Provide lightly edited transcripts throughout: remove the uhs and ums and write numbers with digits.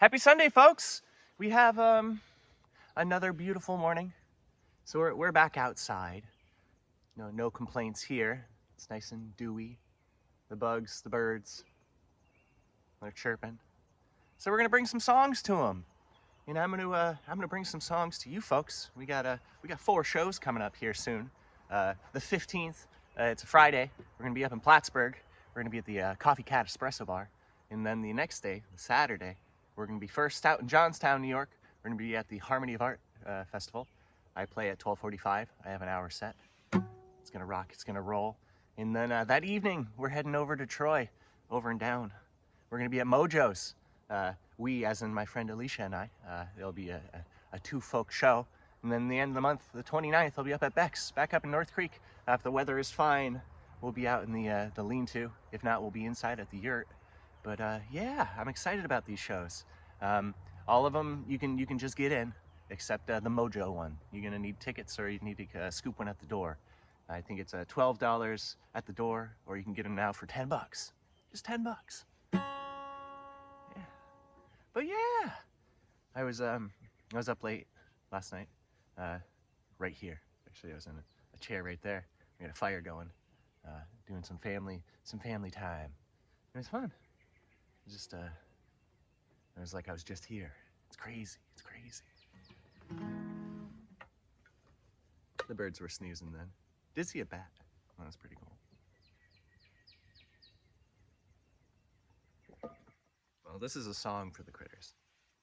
Happy Sunday, folks. We have another beautiful morning. So we're back outside. No complaints here. It's nice and dewy. The bugs, the birds, they're chirping. So we're gonna bring some songs to them. And I'm gonna bring some songs to you folks. We got 4 shows coming up here soon. The 15th, it's a Friday. We're gonna be up in Plattsburgh. We're gonna be at the Koffee Kat espresso bar. And then the next day, the Saturday, we're gonna be first out in Johnstown, New York. We're gonna be at the Harmony of Art Festival. I play at 12:45. I have an hour set. It's gonna rock, it's gonna roll. And then that evening, we're heading over to Troy, over and down. We're gonna be at Mojo's. We, as in my friend Alicia and I, it'll be a 2-folk show. And then the end of the month, the 29th, I'll be up at Becks, back up in North Creek. If the weather is fine, we'll be out in the lean-to. If not, we'll be inside at the yurt. But yeah, I'm excited about these shows. All of them, you can just get in, except the Mojo one. You're gonna need tickets, or you need to scoop one at the door. I think it's $12 at the door, or you can get them now for $10. Just $10. Yeah. But yeah, I was up late last night, right here. Actually, I was in a chair right there. We had a fire going, doing some family time. It was fun. Just it was like I was just here. It's crazy. It's crazy. The birds were snoozing then. Did see a bat. That was pretty cool. Well, this is a song for the critters.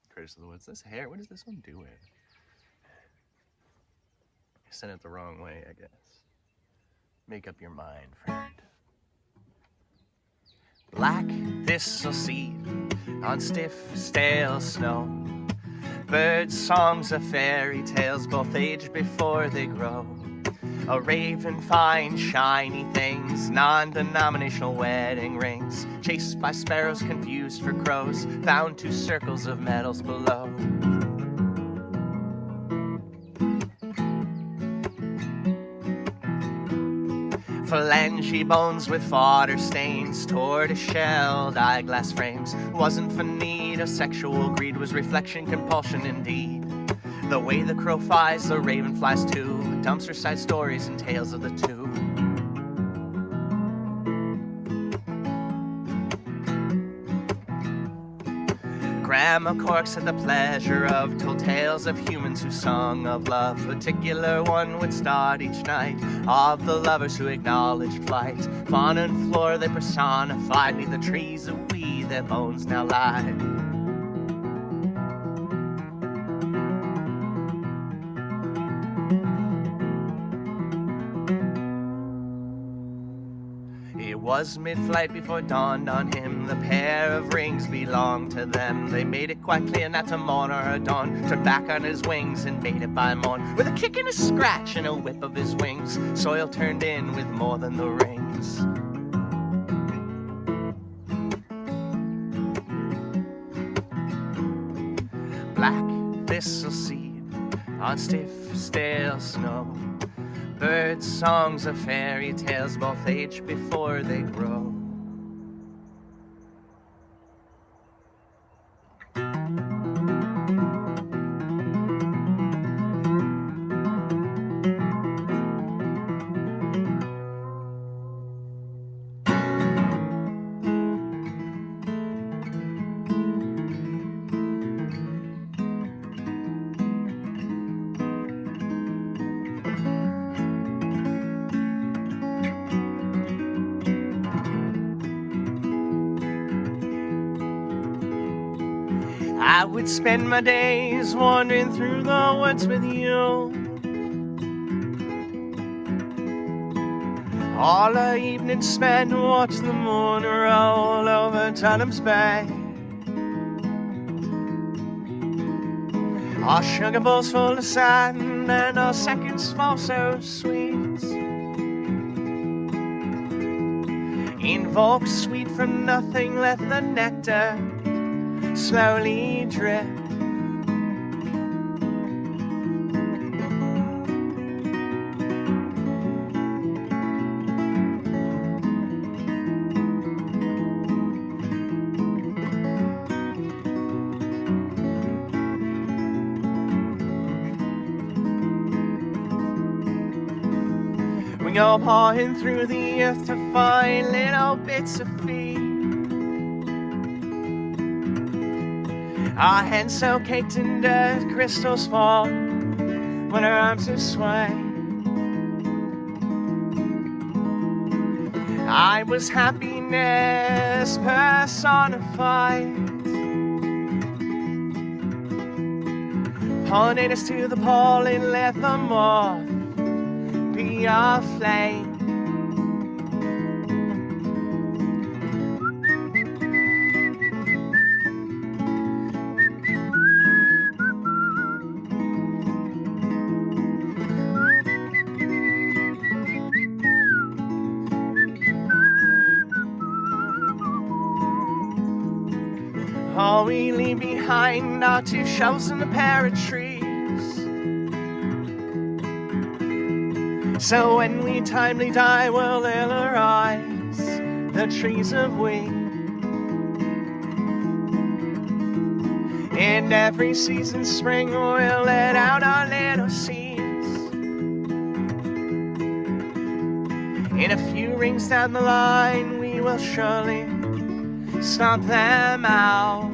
Critters of the woods. This hair, what is this one doing? I sent it the wrong way, I guess. Make up your mind, friend. Black thistle seed on stiff, stale snow. Bird songs of fairy tales, both age before they grow. A raven finds shiny things, non-denominational wedding rings. Chased by sparrows, confused for crows, found 2 circles of metals below. Phalange bones with fodder stains, tortoise-shelled eyeglass frames. Wasn't for need of sexual greed, was reflection compulsion indeed. The way the crow flies, the raven flies too. Dumpster side stories and tales of the two. Grandma Corks had the pleasure of told tales of humans who sung of love. Particular one would start each night of the lovers who acknowledged flight. Fauna and flora they personified, neath the trees of we their bones now lie. It was mid-flight before it dawned on him the pair of rings belonged to them. They made it quite clear not to mourn or adorn. Turned back on his wings and made it by morn. With a kick and a scratch and a whip of his wings, soil turned in with more than the rings. Black thistle seed on stiff, stale snow. Bird songs of fairy tales, both age before they grow. I would spend my days wandering through the woods with you. All the evening spent watching the moon roll over Tottenham's Bay. Our sugar bowls full of sand and our seconds fall so sweet. Invoke sweet from nothing, let the nectar slowly drip. You're pawing through the earth to find little bits of feed. Our hands so caked in dirt, crystals fall when our arms are sway. I was happiness personified. Pollinators to the pollen, let the moth be our flame. All we leave behind are 2 shovels and a pair of trees. So when we timely die, we'll ill arise the trees of we. In every season, spring, we'll let out our little seeds. In a few rings down the line, we will surely stomp them out.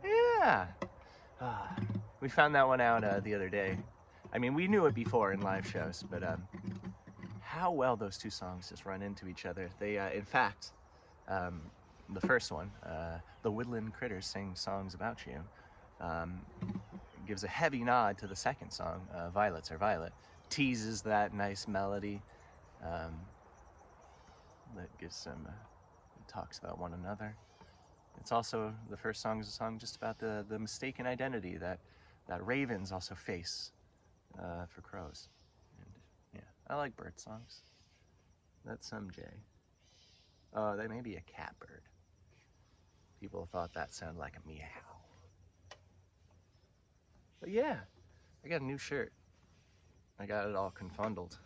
Yeah. We found that one out the other day. I mean, we knew it before in live shows, but how well those 2 songs just run into each other. They, in fact, the first one, the woodland critters sing songs about you, gives a heavy nod to the second song, Violets Are Violet. Teases that nice melody that gives some, talks about one another. It's also, the first song is a song just about the mistaken identity that ravens also face for crows. And yeah, I like bird songs. That's some jay. Oh, that may be a catbird. People thought that sounded like a meow. But yeah, I got a new shirt. I got it all confundled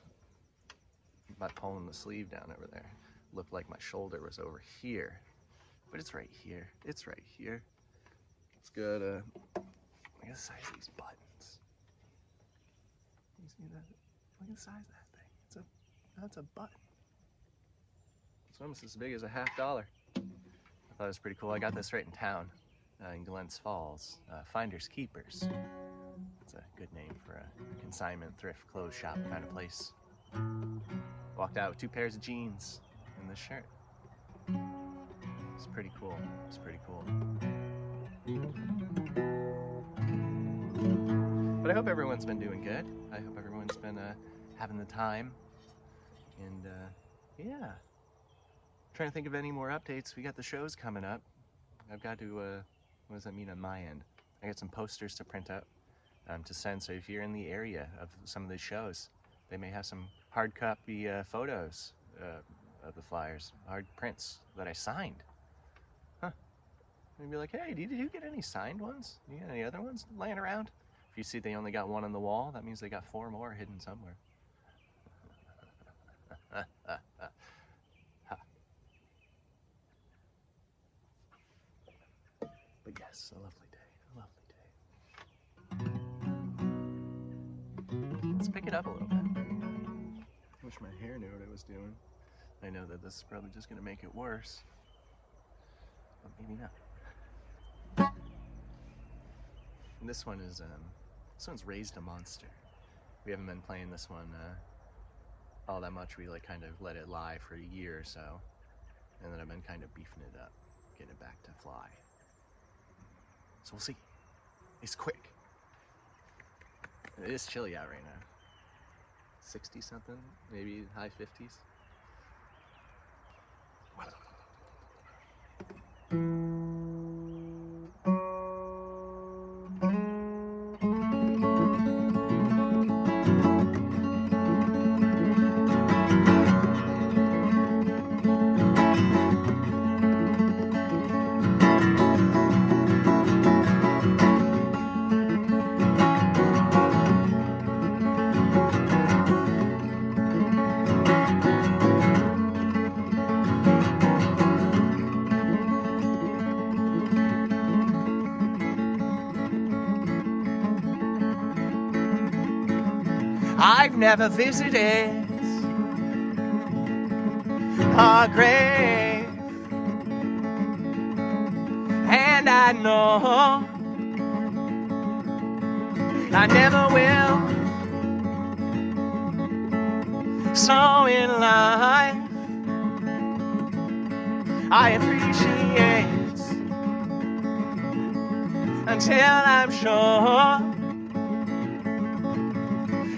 by pulling the sleeve down over there. Looked like my shoulder was over here, but it's right here. It's right here. It's got look at the size of these buttons. You see that? Look at the size of that thing. That's a button. It's almost as big as a $50. I thought it was pretty cool. I got this right in town, in Glens Falls. Finders Keepers. It's a good name for a consignment thrift clothes shop kind of place. Walked out with 2 pairs of jeans and this shirt. It's pretty cool. It's pretty cool. But I hope everyone's been doing good. I hope everyone's been having the time. And yeah. Trying to think of any more updates. We got the shows coming up. I've got to, what does that mean on my end? I got some posters to print out to send. So if you're in the area of some of the shows, they may have some hard copy photos of the flyers, hard prints that I signed. Huh. Maybe be like, hey, did you get any signed ones? You got any other ones laying around? If you see they only got 1 on the wall, that means they got 4 more hidden somewhere. But yes, a lovely day, a lovely day. Let's pick it up a little bit. I wish my hair knew what it was doing. I know that this is probably just gonna make it worse, but maybe not. And this one is, this one's Raised a Monster. We haven't been playing this one all that much. We like kind of let it lie for a year or so, and then I've been kind of beefing it up, getting it back to fly. So we'll see. It's quick. It is chilly out right now. 60 something, maybe high 50s. I've never visited a grave, and I know I never will. So in life, I appreciate until I'm sure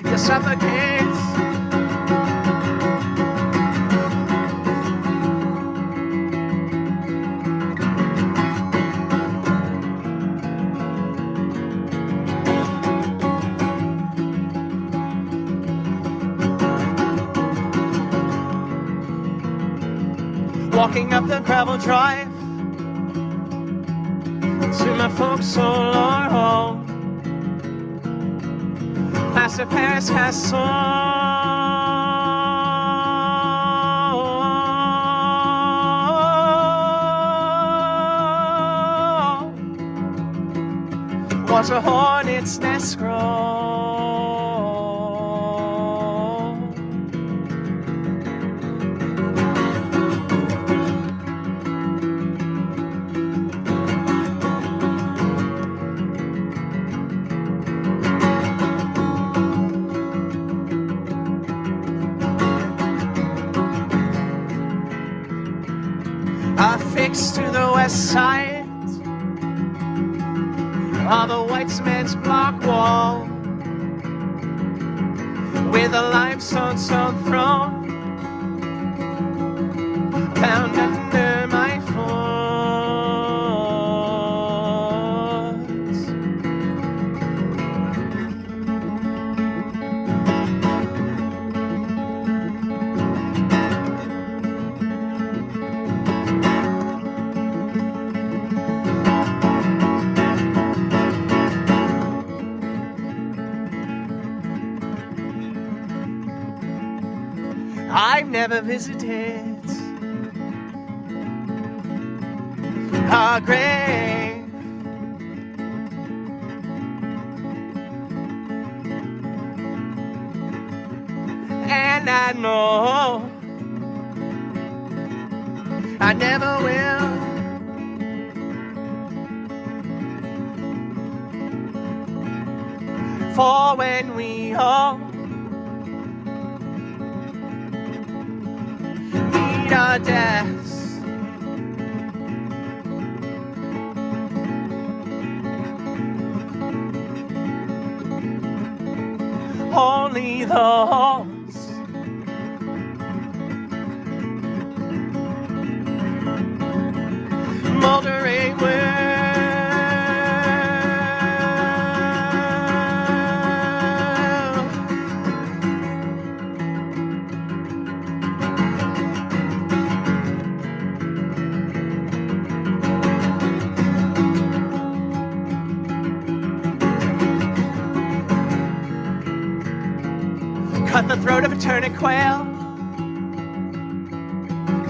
you suffocate. Walking up the gravel drive to my folks' solar home, past the Paris Castle, watch a hornet's nest grow. Affixed to the west side of the white man's block wall, with a limestone stone throne found under my foot. I've never visited a grave, and I know I never will. For when we all meet our deaths, only those moldering will. Cut the throat of a turnip quail,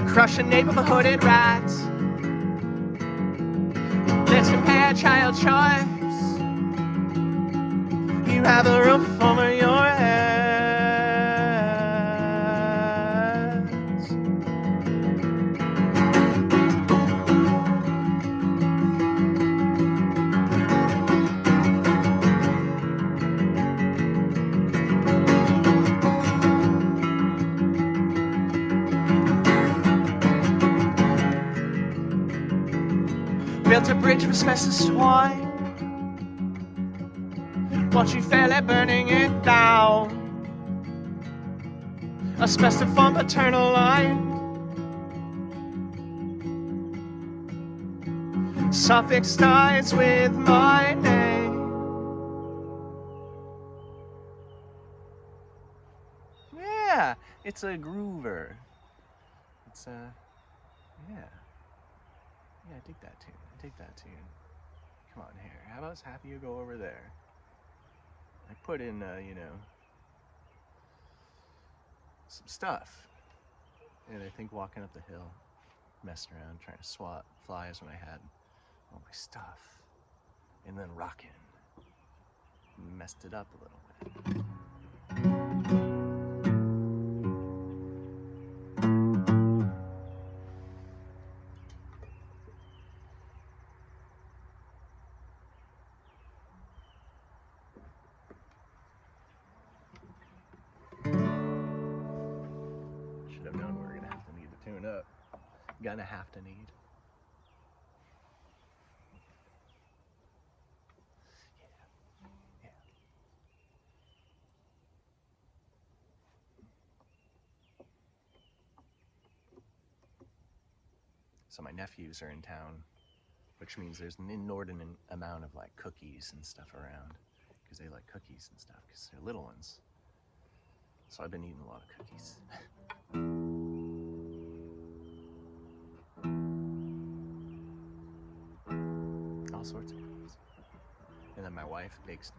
crush a nape of a hooded rat. Let's compare child choice. You have a roof over your head. Built a bridge of asbestos twine, watch you fairly burning it down. Asbestos from paternal line, suffix ties with my name. Yeah, it's a groover. It's a, yeah. Yeah, I dig that tune. I dig that tune. Come on here. How about happy you go over there? I put in, you know, some stuff. And I think walking up the hill, messing around, trying to swat flies when I had all my stuff. And then rocking. Messed it up a little bit. gonna have to need. Yeah. So my nephews are in town, which means there's an inordinate amount of like cookies and stuff around, because they like cookies and stuff because they're little ones. So I've been eating a lot of cookies. All sorts of cookies. And then my wife baked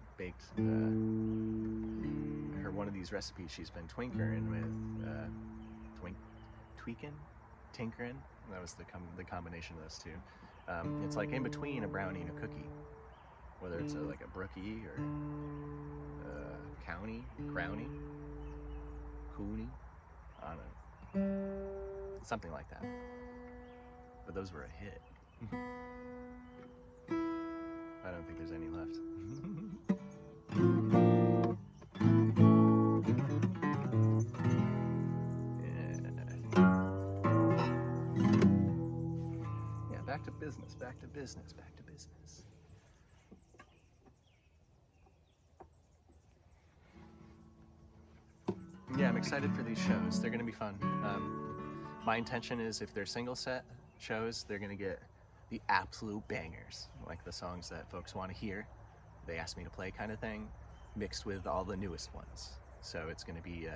her one of these recipes she's been tinkering with, tinkering. That was the combination of those two. It's like in between a brownie and a cookie, whether it's like a brookie or crownie, cooney, I don't know, something like that. But those were a hit. I don't think there's any left. Yeah, back to business, back to business, back to business. Yeah, I'm excited for these shows. They're gonna be fun. My intention is if they're single set shows, they're gonna get the absolute bangers, like the songs that folks want to hear, they ask me to play kind of thing, mixed with all the newest ones. So it's gonna be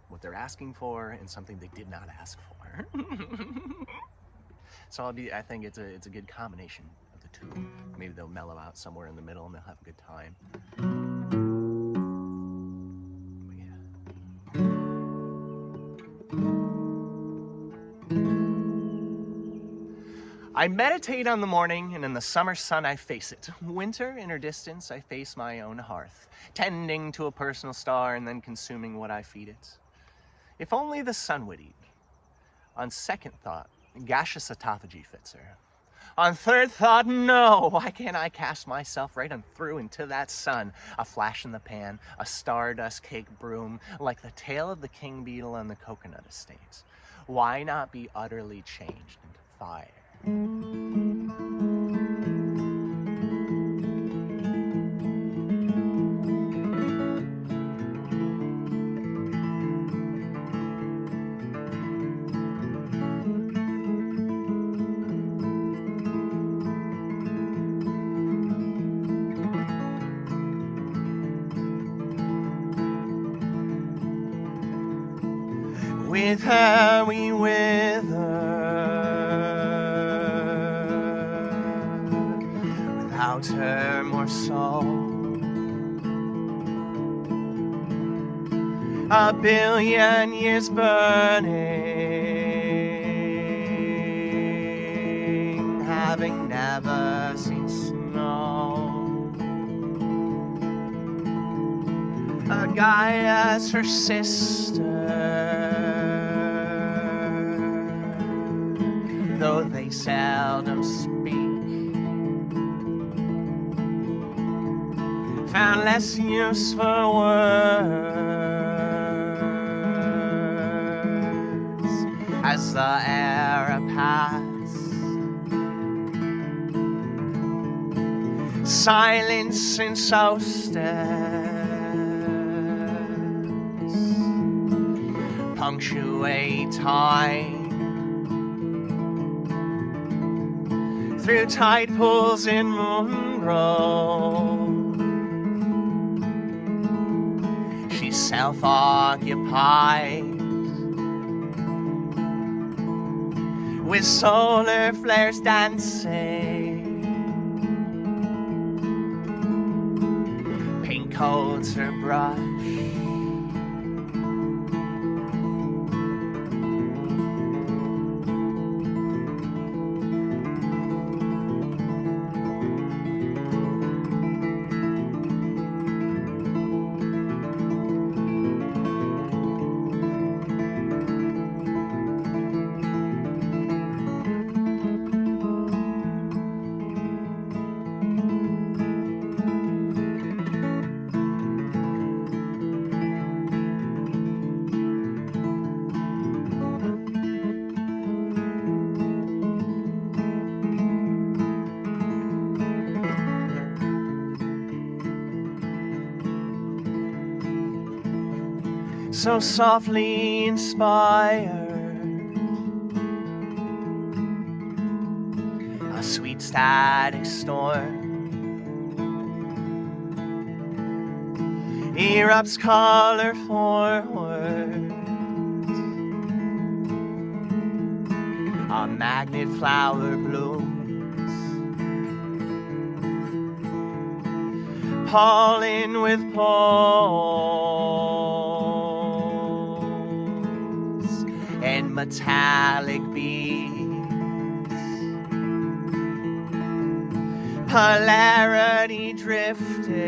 what they're asking for and something they did not ask for. So I think it's a good combination of the two. Maybe they'll mellow out somewhere in the middle and they'll have a good time. I meditate on the morning, and in the summer sun I face it. Winter, in her distance, I face my own hearth, tending to a personal star and then consuming what I feed it. If only the sun would eat. On second thought, gaseous autophagy fits her. On third thought, no, why can't I cast myself right on through into that sun? A flash in the pan, a stardust cake broom, like the tail of the king beetle on the coconut estate. Why not be utterly changed into fire? With her we wither, without her more soul. A billion years burning, having never seen snow. A Gaia's her sister, though they seldom speak. Found less use for words as the era passed. Silence and solstice punctuate time. Through tide pools in Monroe, she's self-occupied, with solar flares dancing. Pink holds her brush, so softly inspired, a sweet static storm erupts color forward. A magnet flower blooms, pollen with pulse and metallic beats, polarity drifting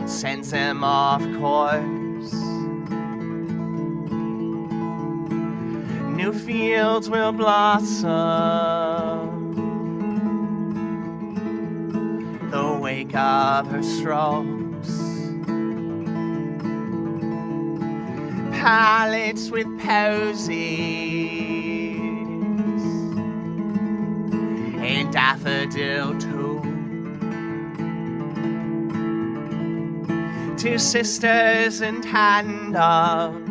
sends them off course. New fields will blossom, the wake of her strokes, palettes with posies and daffodil too. Two sisters in tandem,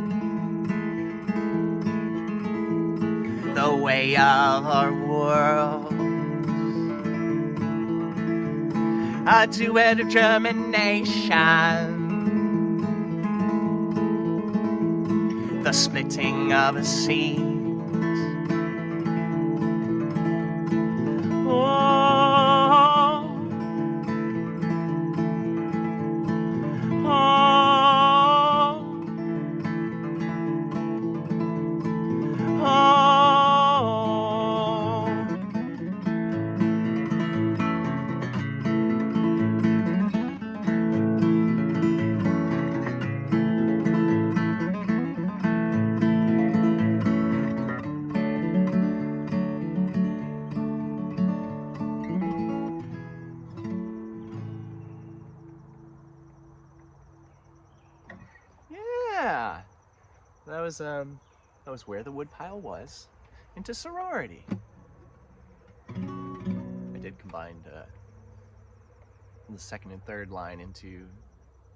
the way of our world, a duet of germination, the splitting of a seed. Oh, oh, oh. Yeah, that was where the woodpile was, into sorority. I did combine the second and third line into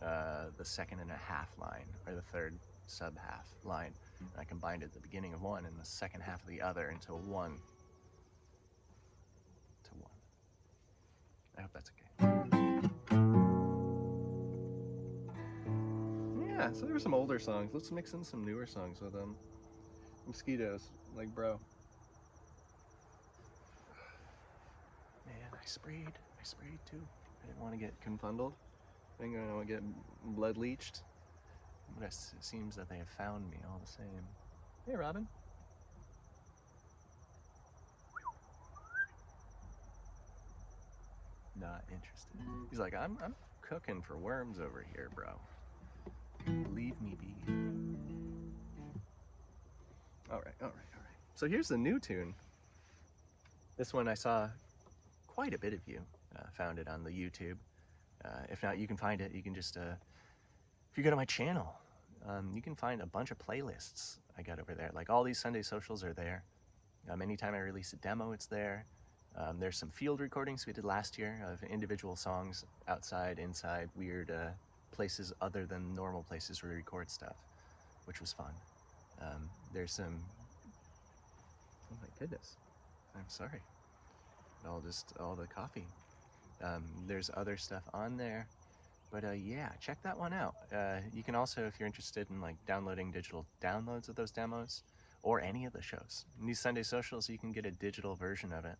the second and a half line, or the third sub-half line. And I combined it at the beginning of one and the second half of the other into one. I hope that's okay. Yeah, so there were some older songs. Let's mix in some newer songs with them. Mosquitoes, like bro. Man, I sprayed too. I didn't want to get confundled. I didn't want to get blood leached. But it seems that they have found me all the same. Hey, Robin. Not interested. He's like, I'm cooking for worms over here, bro. Leave me be. All right. So here's the new tune. This one I saw quite a bit of you found it on the YouTube. If not, you can find it. You can just, if you go to my channel, you can find a bunch of playlists I got over there. Like all these Sunday socials are there. Anytime I release a demo, it's there. There's some field recordings we did last year of individual songs outside, inside, weird places other than normal places where we record stuff, which was fun. There's some, oh my goodness, I'm sorry. All the coffee. There's other stuff on there, but yeah, check that one out. You can also, if you're interested in like downloading digital downloads of those demos or any of the shows, in these Sunday socials, you can get a digital version of it.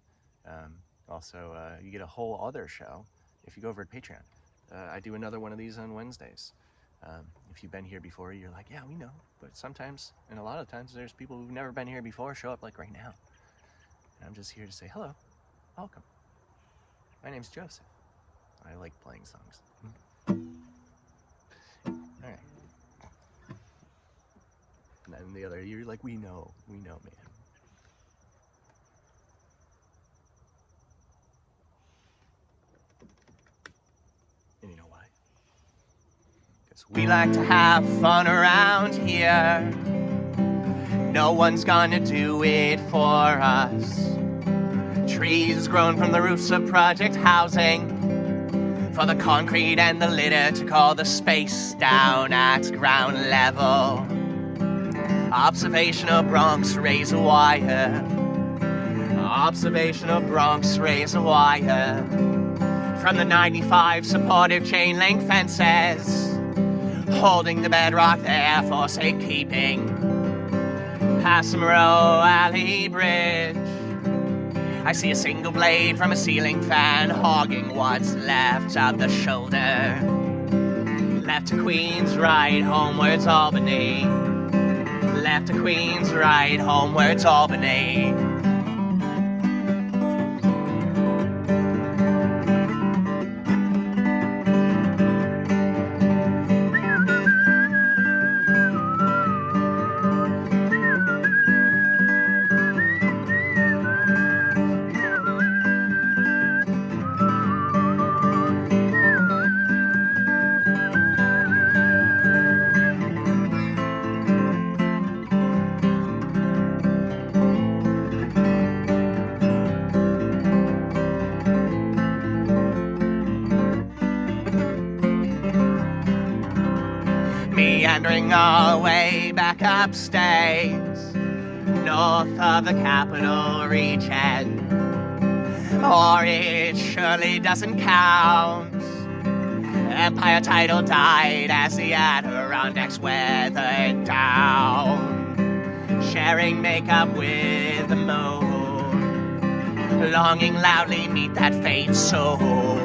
Also, you get a whole other show if you go over to Patreon. I do another one of these on Wednesdays. If you've been here before, you're like, yeah, we know. But sometimes, and a lot of times, there's people who've never been here before show up like right now. And I'm just here to say hello, welcome. My name's Joseph. I like playing songs. All right. And then the other, you're like, we know, man. And you know why? Because we like to have fun around here. No one's gonna do it for us. Trees grown from the roofs of project housing for the concrete and the litter to call the space down at ground level. Observational Bronx razor wire. Observational Bronx razor wire. From the 95 supportive chain link fences, holding the bedrock there for safekeeping. Past the Mojo Alley Bridge, I see a single blade from a ceiling fan hogging what's left of the shoulder. Left to Queens, right homewards Albany. Left to Queens, right homewards Albany. Meandering our way back upstate, north of the capital region. Or it surely doesn't count. Empire title died as the Adirondacks weathered down. Sharing makeup with the moon, longing loudly meet that fate soon.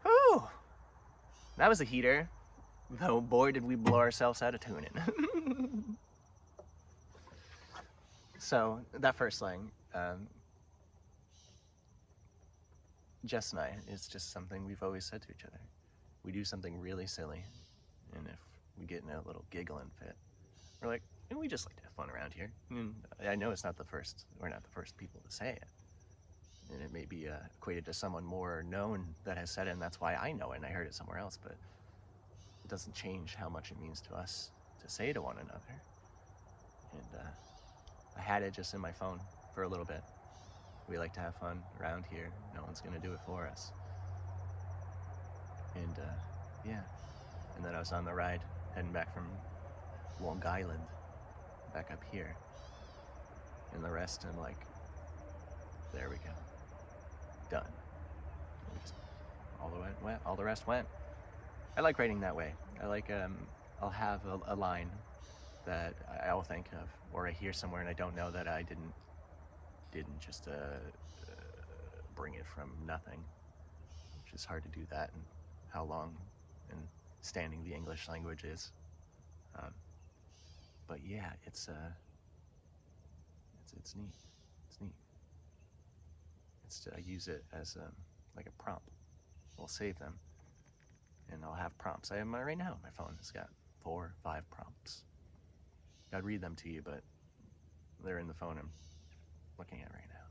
Whew. That was a heater, though boy did we blow ourselves out of tuning. So, that first line, Jess and I, it's just something we've always said to each other. We do something really silly, and if we get in a little giggling fit, we're like, we just like to have fun around here. And I know it's not the first, we're not the first people to say it. And it may be equated to someone more known that has said it, and that's why I know it, and I heard it somewhere else, but it doesn't change how much it means to us to say to one another. And I had it just in my phone for a little bit. We like to have fun around here. No one's gonna do it for us. And yeah. And then I was on the ride, heading back from Long Island, back up here. And the rest, I'm like, there we go. Done. We just, all the rest went. I like writing that way. I like, I'll have a line that I'll think of, or I hear somewhere and I don't know that I didn't just bring it from nothing, which is hard to do that, and how long and standing the English language is. But yeah, it's neat. It's neat. I use it as like a prompt. We'll save them, and I'll have prompts. I have my right now. My phone has got 4 or 5 prompts. I'd read them to you, but they're in the phone I'm looking at right now.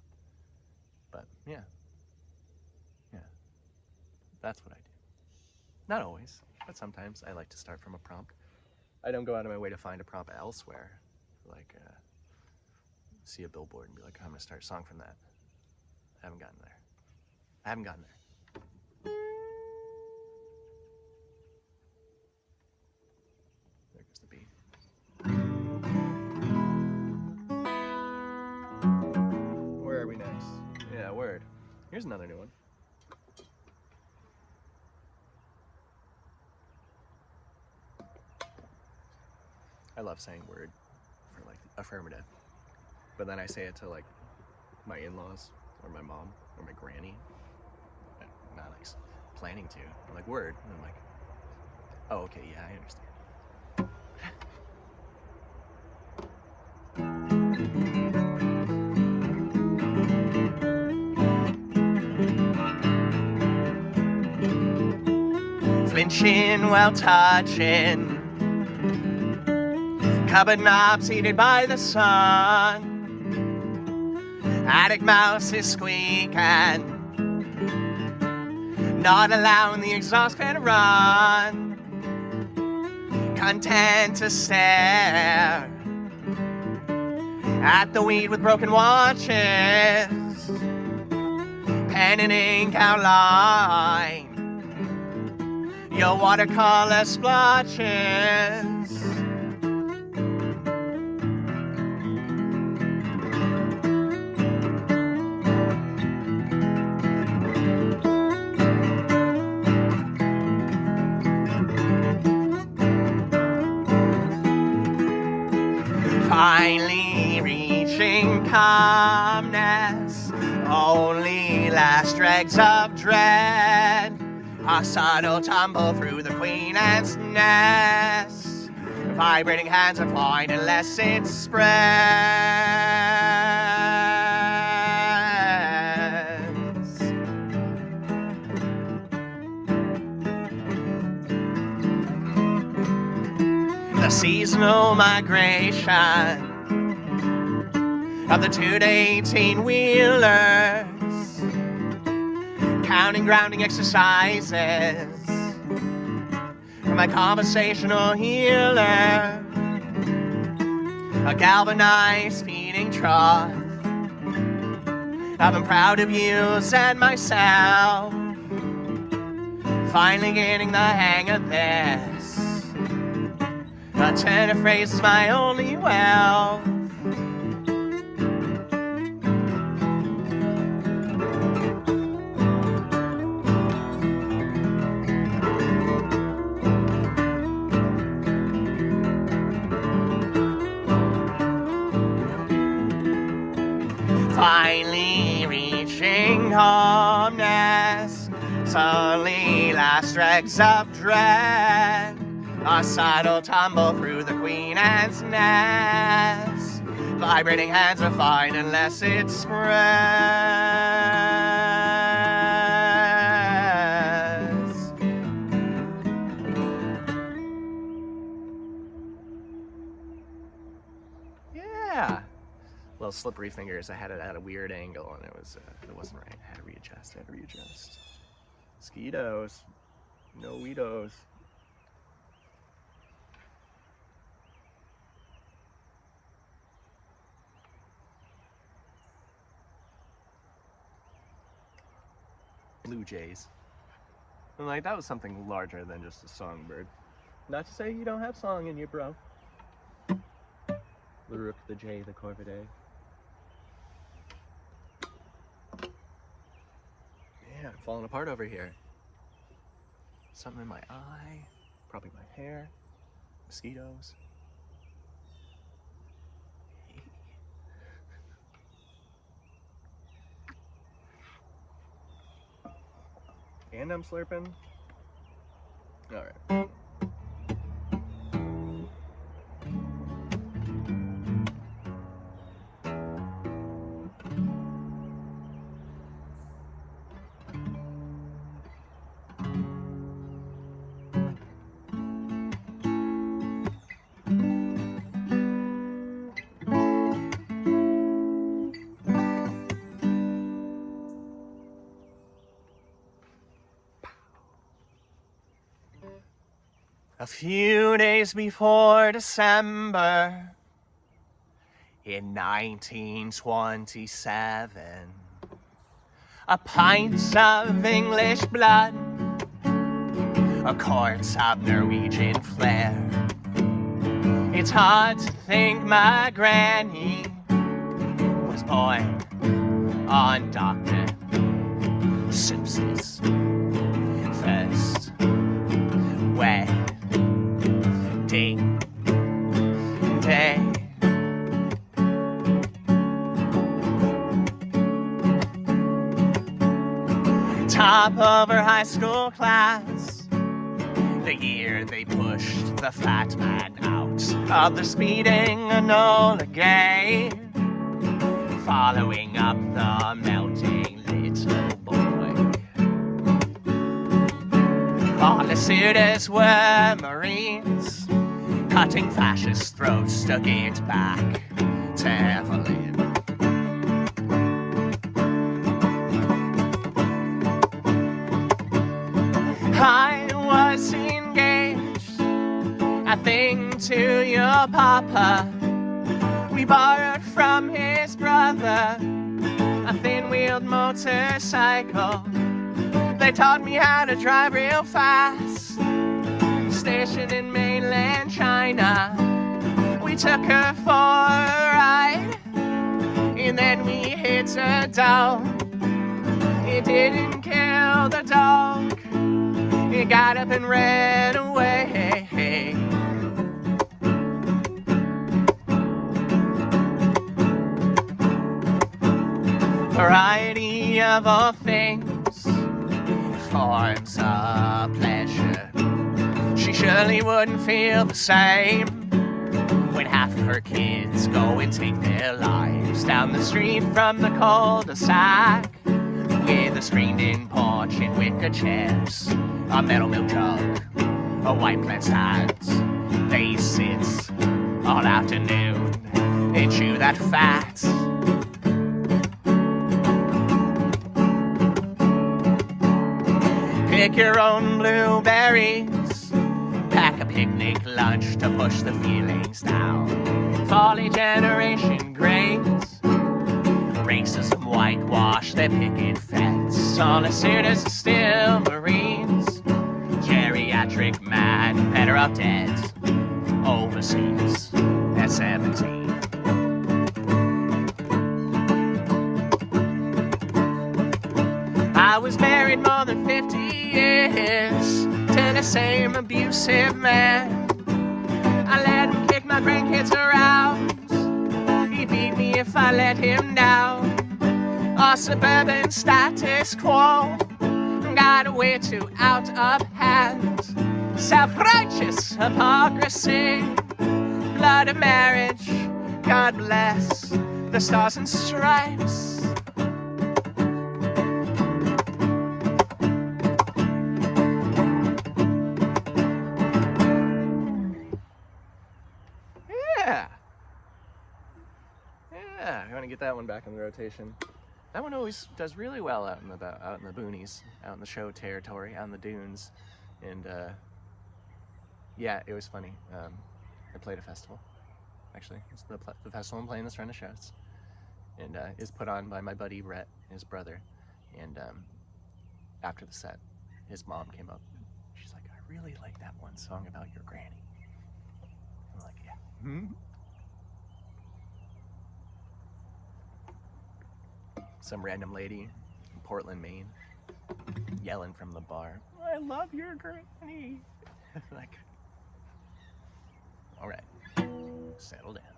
But yeah, that's what I do. Not always, but sometimes I like to start from a prompt. I don't go out of my way to find a prompt elsewhere, like see a billboard and be like, I'm gonna start a song from that. I haven't gotten there. There goes the beat. Where are we next? Yeah, word. Here's another new one. I love saying word for like affirmative, but then I say it to like my in-laws or my mom or my granny. I'm not like planning to. I'm like, word. And I'm like, oh, okay, yeah, I understand. Flinching while touching cupboard knobs heated by the sun. Attic mouse is squeaking, not allowing the exhaust fan to run. Content to stare at the weed with broken watches. pen and ink outline your watercolor splotches. Finally reaching calmness, only last dregs of dread, a subtle tumble through the queen ant's nest. Vibrating hands are flying unless it spreads. The seasonal migration of the 2 to 18 wheelers, counting grounding exercises for my conversational healer, a galvanized feeding trough. I've been proud of you and myself, finally getting the hang of this. A turn of phrase is my only wealth. Finally reaching calmness, slowly last dregs of dread, a subtle tumble through the queen ant's nest. Vibrating hands are fine unless it spreads. Yeah. Little slippery fingers. I had it at a weird angle and it wasn't right. I had to readjust. Mosquitoes. No weedos. Blue jays. And like, that was something larger than just a songbird. Not to say you don't have song in you, bro. The rook, the jay, the corvidae. Man, I'm falling apart over here. Something in my eye, probably my hair, mosquitoes. And I'm slurping. All right. A few days before December in 1927, a pint of English blood, a quart of Norwegian flair. It's hard to think my granny was born on Dr. Seuss's first wedding day. Top of her high school class, the year they pushed the fat man out of the speeding Enola Gay, following up the melting little boy. All the suitors were Marines, cutting fascist throats to get back to Evelyn. I was engaged, a thing to your papa. We borrowed from his brother a thin-wheeled motorcycle. They taught me how to drive real fast. Stationed in mainland China, we took her for a ride, and then we hit a dog. It didn't kill the dog. It got up and ran away. Variety of all things, forms of pleasure. She surely wouldn't feel the same when half of her kids go and take their lives down the street from the cul-de-sac, with a screened-in porch and wicker chairs, a metal milk jug, a white plant stand. They sit all afternoon and chew that fat. Pick your own blueberries, pack a picnic lunch to push the feelings down. Folly generation grains, racism whitewash their picket fence. All as soon as still Marines, geriatric man, better off dead, overseas at 17. I was married more than 50 years to the same abusive man. I let him kick my grandkids around. He beat me if I let him down. Our suburban status quo got way too out of hand. Self-righteous hypocrisy, blood of marriage, God bless the stars and stripes. Yeah, I want to get that one back in the rotation. That one always does really well out in the boonies, out in the show territory, out in the dunes, and yeah, it was funny. I played a festival, actually. It's the festival I'm playing that's running the shows, and is put on by my buddy Brett, his brother, and after the set, his mom came up. She's like, "I really like that one song about your granny." I'm like, "Yeah." Mm-hmm. Some random lady in Portland, Maine, yelling from the bar, "I love your granny." Like, all right, settle down.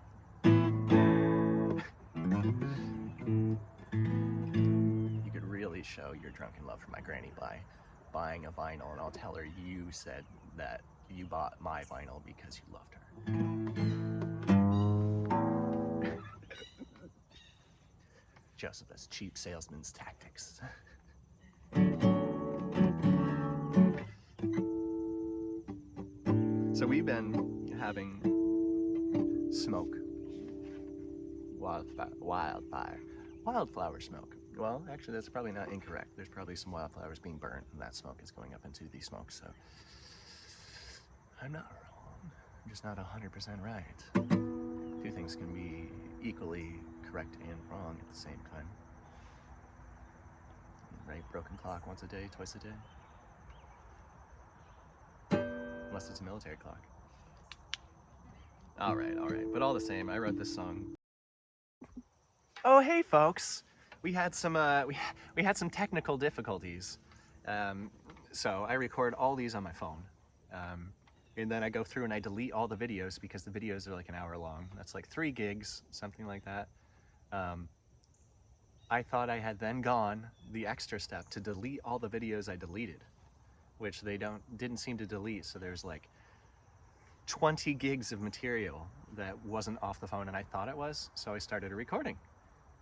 You could really show your drunken love for my granny by buying a vinyl, and I'll tell her you said that you bought my vinyl because you loved her. Joseph's cheap salesman's tactics. So we've been having smoke, wildflower smoke. Well, actually, that's probably not incorrect. There's probably some wildflowers being burnt, and that smoke is going up into the smoke. So I'm not wrong. I'm just not 100% right. Two things can be equally correct and wrong at the same time. Right? Broken clock once a day, twice a day. Unless it's a military clock. All right. But all the same, I wrote this song. Oh, hey, folks. We had some we had some technical difficulties. So I record all these on my phone. And then I go through and I delete all the videos because the videos are like an hour long. That's like 3 gigs, something like that. I thought I had then gone the extra step to delete all the videos I deleted, which they didn't seem to delete. So there's like 20 gigs of material that wasn't off the phone, and I thought it was. So I started a recording,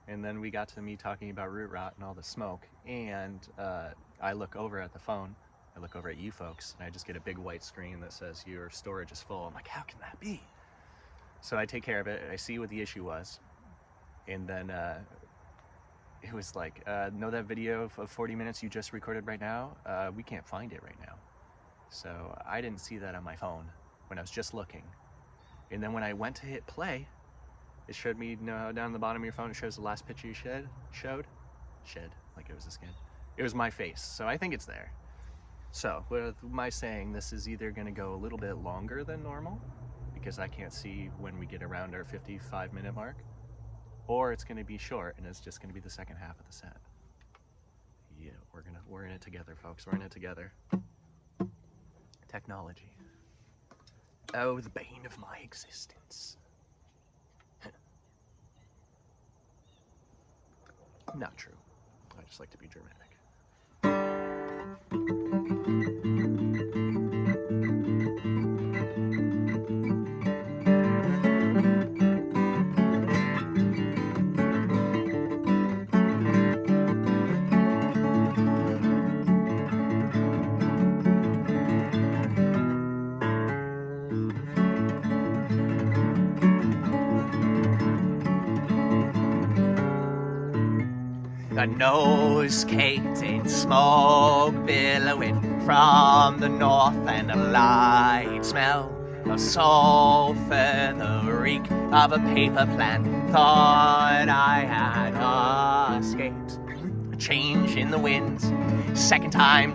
and then we got to me talking about root rot and all the smoke. And I look over at the phone. I look over at you folks, and I just get a big white screen that says your storage is full. I'm like, how can that be? So I take care of it. I see what the issue was, and then it was like, know that video of 40 minutes you just recorded right now? We can't find it right now. So I didn't see that on my phone when I was just looking. And then when I went to hit play, It showed me, you know how down the bottom of your phone it shows the last picture you showed, like it was a skin. It was my face, so I think it's there. So with my saying, this is either going to go a little bit longer than normal, because I can't see when we get around our 55-minute mark, or it's going to be short and it's just going to be the second half of the set. Yeah, we're in it together, folks. We're in it together. Technology. Oh, the bane of my existence. Not true. I just like to be dramatic. A nose caked in smoke billowing from the north, and a light smell of sulfur, the reek of a paper plan. Thought I had escaped a change in the winds. Second time,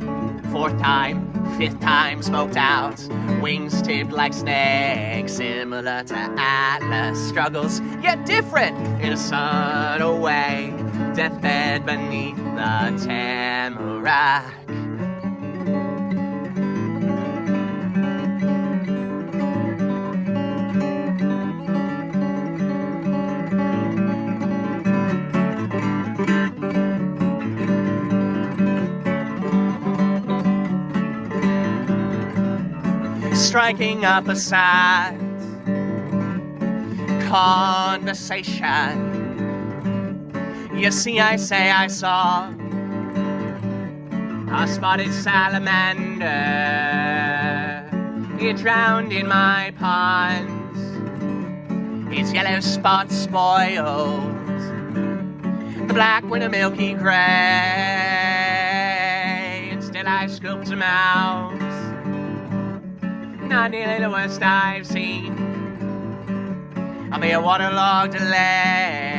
fourth time, fifth time smoked out, wings tipped like snakes, similar to Atlas struggles, yet different in a subtle way. Deathbed beneath the tamarack. Striking up a sad conversation. You see, I say I saw a spotted salamander. It drowned in my ponds. Its yellow spots spoiled the black with a milky gray. And still I scooped him out. Not nearly the worst I've seen. I'll be a waterlogged lake.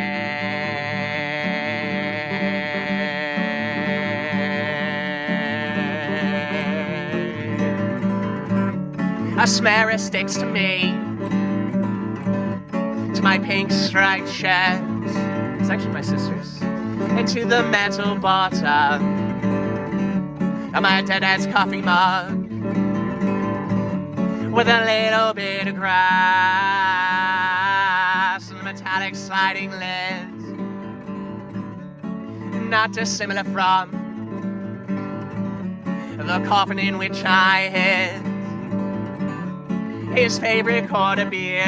A smear sticks to me, to my pink striped shirt. It's actually my sister's. And to the metal bottom of my dad's coffee mug, with a little bit of grass and a metallic sliding lid, not dissimilar from the coffin in which I hid his favorite quart of beer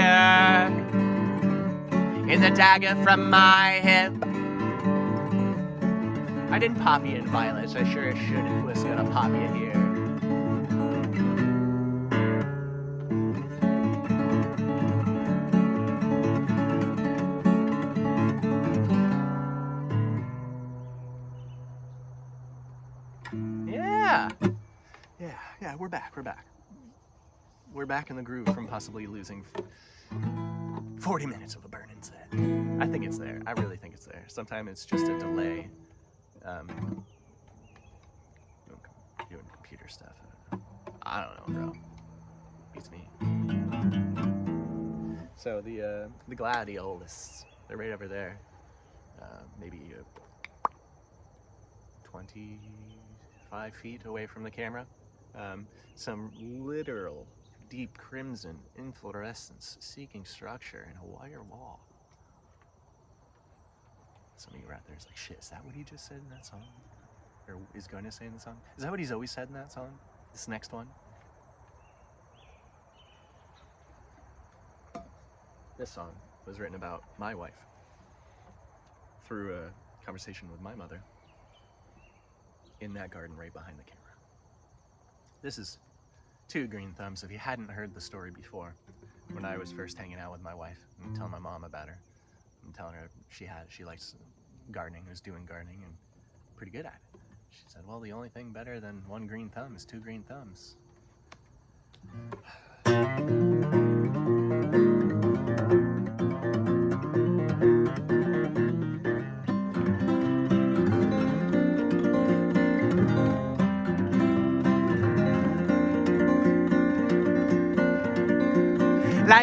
in the dagger from my hip. I didn't pop you in Violet, I sure should if was gonna pop you here. Yeah, we're back. We're back in the groove from possibly losing 40 minutes of a burn-in set. I think it's there. I really think it's there. Sometimes it's just a delay. Doing computer stuff. I don't know, bro. Beats me. So the gladiolus, they're right over there. Maybe 25 feet away from the camera. Some literal deep crimson inflorescence seeking structure in a wire wall. Some of you out there is like, shit, is that what he just said in that song? Or is going to say in the song? Is that what he's always said in that song? This next one? This song was written about my wife through a conversation with my mother in that garden right behind the camera. This is Two Green Thumbs. If you hadn't heard the story before, when I was first hanging out with my wife and telling my mom about her, I'm telling her she likes gardening, was doing gardening and pretty good at it. She said, well, the only thing better than one green thumb is two green thumbs.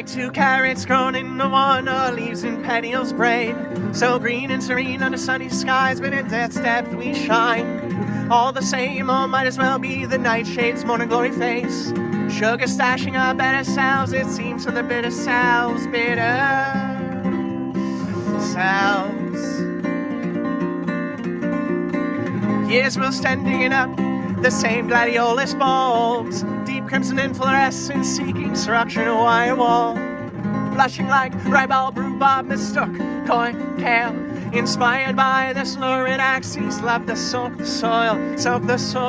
two carrots grown into one, or leaves and petioles braid. So green and serene under sunny skies, but in death's depth we shine. All the same, all might as well be the nightshade's morning glory face. Sugar stashing our better selves, it seems, for the bitter selves, bitter selves. Years will stand digging up the same gladiolus bulbs, deep crimson inflorescence seeking structure in a wire wall. Blushing like ribald, rhubarb, mistook, coy, kale, inspired by this lurid axis, love to soak the soil, soak the soil.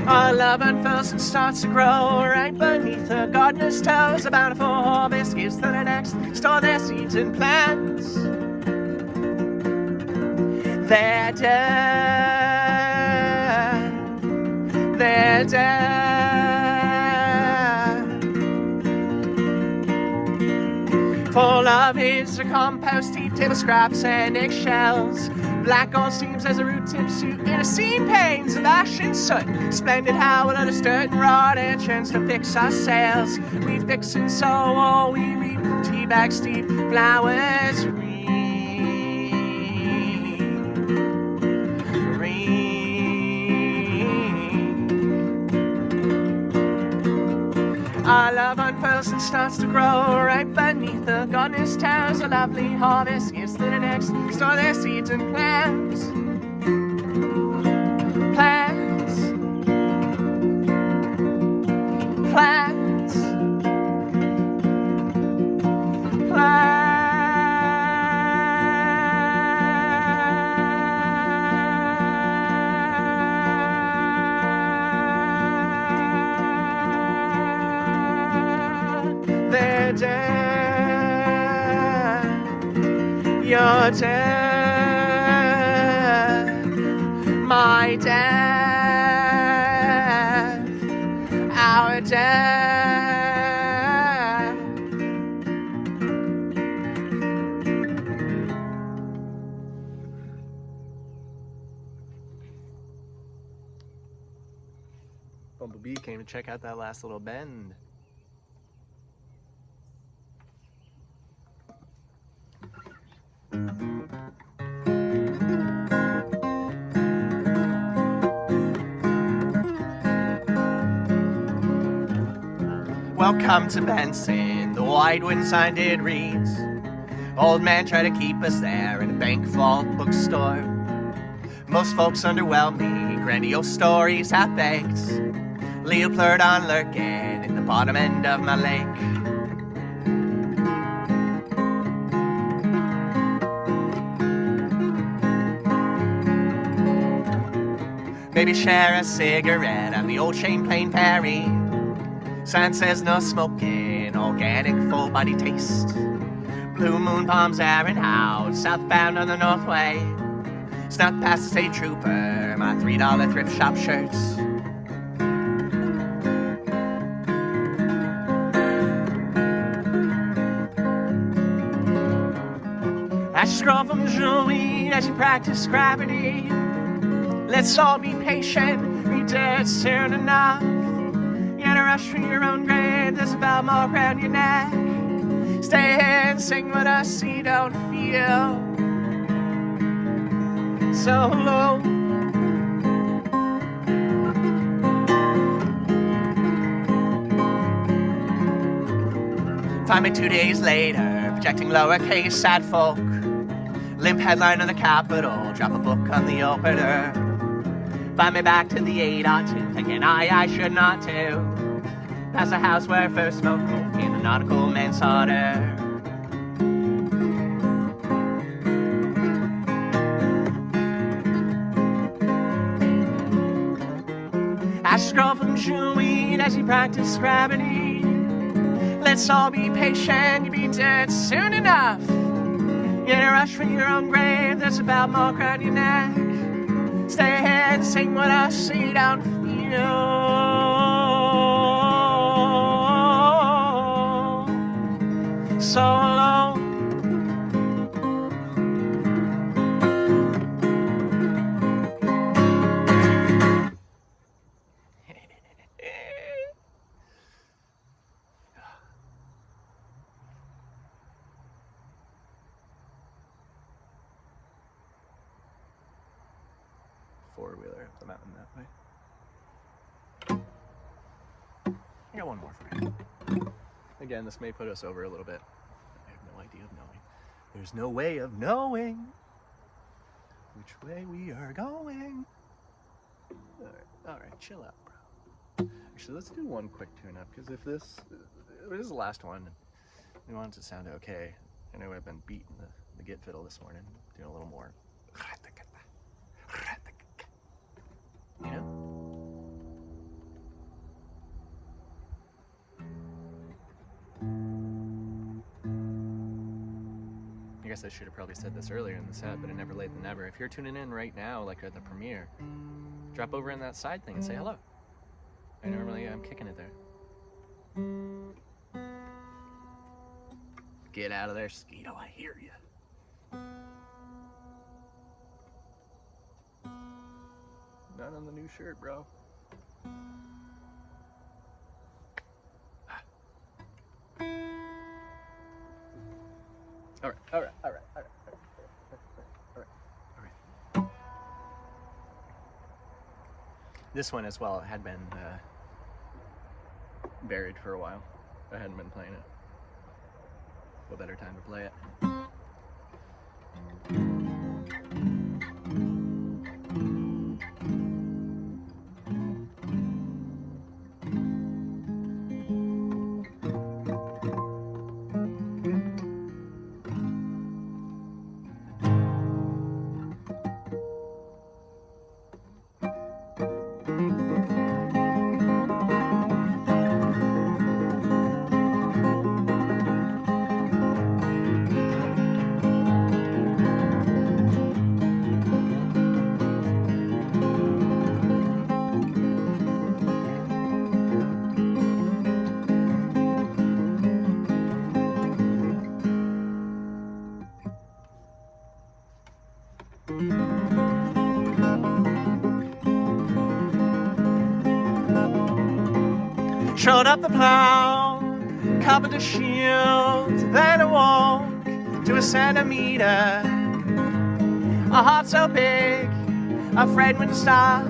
Our love unfurls and starts to grow right beneath the gardener's toes. A bountiful harvest gives to the next, store their seeds and plants. They're dead, they're dead. For love is a compost heap, table scraps and eggshells. Black gold steams as a root tip suit, interseam panes of ash and soot. Splendid how we'll understood and wrought and chance to fix our sails. We fix and sow all we reap, tea bags steep, flowers reap. Our love unfurls and starts to grow right beneath the gardener's towers. A lovely harvest gives to the next, store their seeds and plants. Plants. Plants. Plants. They're dead. You're dead. My death. Our death. Bumblebee came to check out that last little bend. Welcome to Benson, the wide wind sign did reads. Old man tried to keep us there in a bank vault bookstore. Most folks underwhelm me, grandiose stories have banks. Leopardon lurking in the bottom end of my lake. Maybe share a cigarette on the old Champlain Ferry. Sign says no smoking, organic full body taste. Blue moon palms airing out, southbound on the Northway. Snuck past the state trooper, my $3 thrift shop shirts. As you scroll from jewelry, as you practice gravity. Let's all be patient, be dead soon enough. You gotta rush for your own grave, there's a bell mark around your neck. Stay here and sing with us so you don't feel so low. Find me 2 days later, projecting lowercase sad folk. Limp headline on the Capitol, drop a book on the opener. Find me back to the 802, thinking I should not too. Past the house where I first smoked coke in the nautical manslaughter. I scroll from jewelweed as you practice gravity. Let's all be patient, you'll be dead soon enough. You gotta rush for your own grave, there's a bell mark around your neck. Stay here and sing with us so you don't feel so alone. up the mountain that way. I got one more for you. Again, this may put us over a little bit. I have no idea of knowing. There's no way of knowing which way we are going. All right, chill out, bro. Actually, let's do one quick tune-up, because if this is the last one, and we want it to sound okay. I know I've been beating the git fiddle this morning, doing a little more. You know? I guess I should have probably said this earlier in the set, but never late than never. If you're tuning in right now, like at the premiere, drop over in that side thing and say hello. I normally am kicking it there. Get out of there, Skeeto, I hear you. Not on the new shirt, bro. All right. This one as well had been buried for a while. I hadn't been playing it. What better time to play it? Showed up the plow, covered the shield, then a walk to a centimeter. A heart so big, afraid when to stop,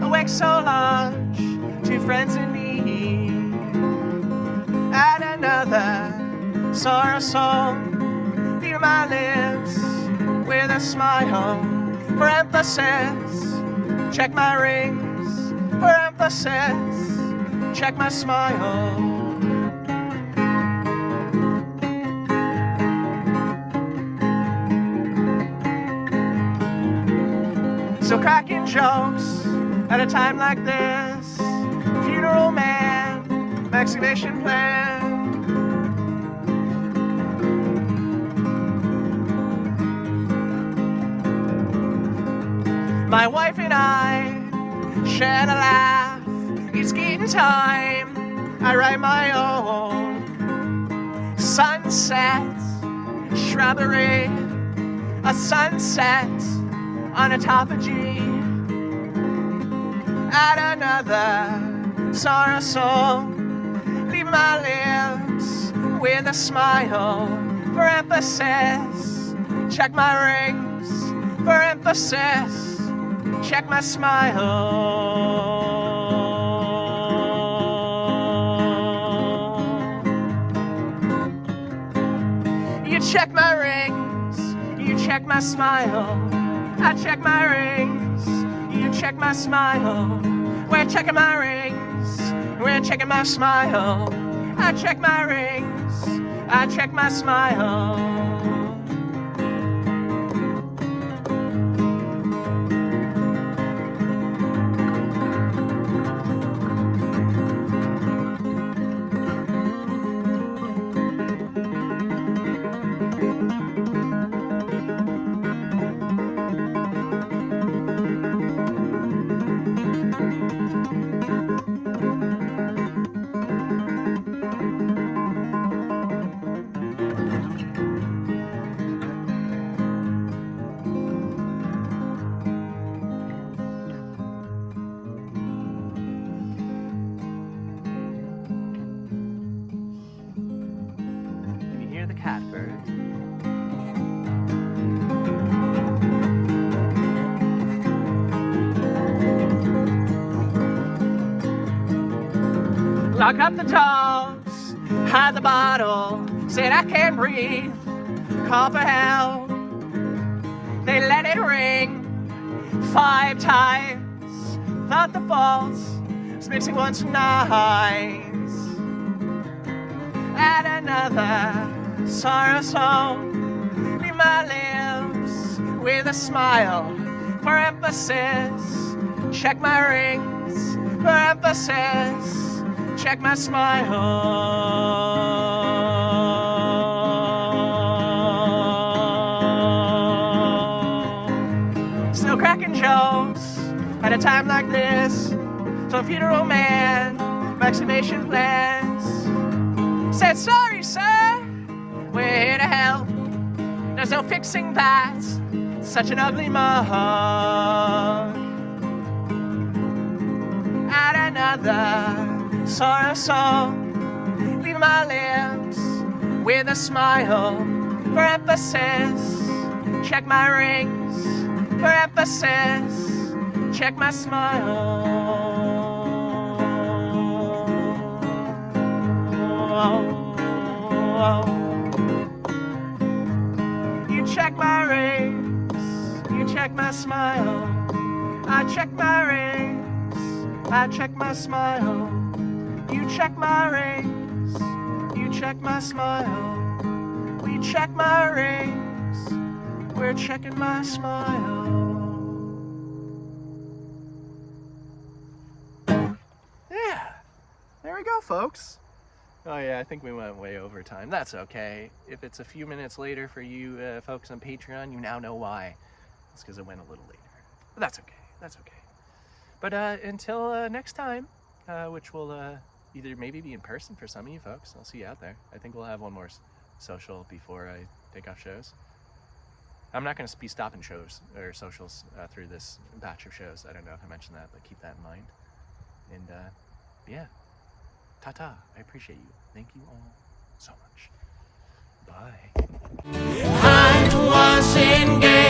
a wake so large, two friends in need. Add another sorrow song, feel my lips with a smile for emphasis. Check my rings for emphasis. Check my smile. So cracking jokes at a time like this. Funeral man, excavation plan. My wife and I shared a laugh. It's getting time, I write my own sunset, shrubbery, a sunset on a topology. Add another sorrow song, leave my lips with a smile for emphasis. Check my rings for emphasis. Check my smile. Check my rings, you check my smile. I check my rings, you check my smile. We're checking my rings, we're checking my smile. I check my rings, I check my smile. Lock up the doors, hide the bottle, said I can't breathe, call for help. They let it ring 5 times, thought the faults was mixing once nice. Add another sorrow song, leave my lips with a smile for emphasis. Check my rings for emphasis. Check my smile. Still cracking jokes at a time like this. Some funeral man, vaccination plans. Said sorry, sir. We're here to help. There's no fixing that. Such an ugly mug. Add another sorrow song. Leave my lips with a smile for emphasis. Check my rings for emphasis. Check my smile. You check my rings, you check my smile. I check my rings, I check my smile. You check my rings, you check my smile. We check my rings, we're checking my smile. Yeah, there we go, folks. Oh yeah, I think we went way over time. That's okay. If it's a few minutes later for you folks on Patreon, you now know why. It's because it went a little later. But that's okay. That's okay. But until next time, which will either maybe be in person for some of you folks. I'll see you out there. I think we'll have one more social before I take off shows. I'm not going to be stopping shows or socials through this batch of shows. I don't know if I mentioned that, but keep that in mind. And yeah. Ta-ta. I appreciate you. Thank you all so much. Bye. I was engaged.